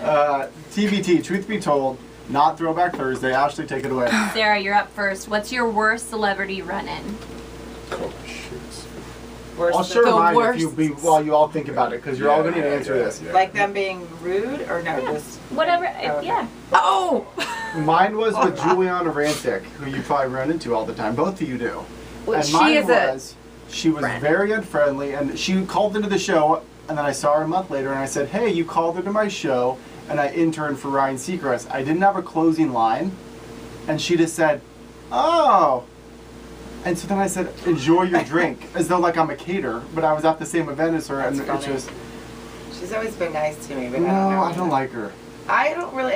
TBT, truth be told, not Throwback Thursday. Ashley, take it away. Sarah, you're up first. What's your worst celebrity run-in? Oh, shit. I'll share mine if while you all think about it, because you're all going to answer this. Like them being rude or no? Just whatever. okay. Yeah. Oh. Mine was with Juliana Rancic, who you probably run into all the time. Both of you do. Well, and she mine is she was very unfriendly, and she called into the show, and then I saw her a month later, and I said, hey, you called into my show, and I interned for Ryan Seacrest. I didn't have a closing line, and she just said, oh. And so then I said, enjoy your drink, as though like I'm a caterer, but I was at the same event as her, and it's just... She's always been nice to me, but no, I don't know. I don't like her. I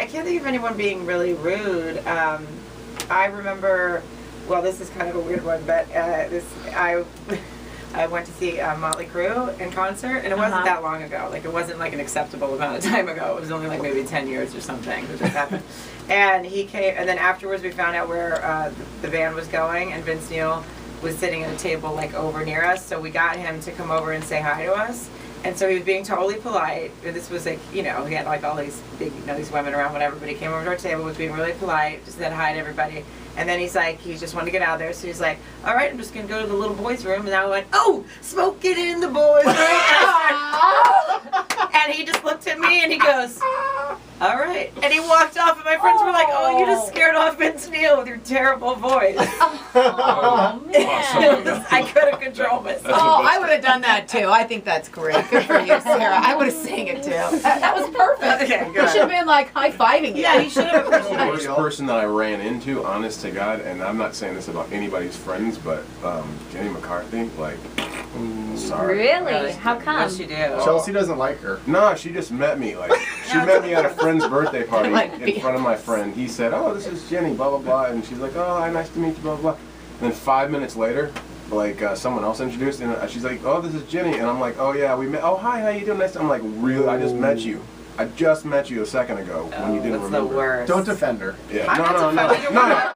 can't think of anyone being really rude. I remember, well, this is kind of a weird one, but I went to see Motley Crue in concert, and it wasn't that long ago. Like, it wasn't like an acceptable amount of time ago. It was only like maybe 10 years or something that just happened. And he came, and then afterwards we found out where the band was going, and Vince Neil was sitting at a table like over near us, so we got him to come over and say hi to us. And so he was being totally polite. This was like, he had like all these big, these women around, whatever, but he came over to our table, was being really polite, just said hi to everybody. And then he's like, he just wanted to get out of there, so he's like, all right, I'm just going to go to the little boys' room. And I went, oh, smoking in the boys' room. And he just looked at me and he goes, all right. And he walked off, and my friends were like, oh, you just scared off Vince Neil with your terrible voice. I couldn't control myself. Oh, I would have done that too. I think that's great. Good for you, Sarah. I would have sang it too. That was perfect. Okay, You good. should have been like high-fiving you. Yeah, you should have The appreciated worst person that I ran into, honest to God, and I'm not saying this about anybody's friends, but Jenny McCarthy, like, sorry. Really? How come? Yes, you do. Chelsea doesn't like her. No, she just met me. Like, she met me at a friend's birthday party Like in front of my friend. He said, oh, this is Jenny, blah, blah, blah. And she's like, oh, hi, nice to meet you, blah, blah, blah. And then 5 minutes later, like, someone else introduced, and she's like, oh, this is Jenny. And I'm like, oh, yeah, we met. Oh, hi, how you doing? Nice. I'm like, really? I just met you. I just met you a second ago when you didn't That's remember. the worst. Don't defend her. Yeah. I'm not defending her. No.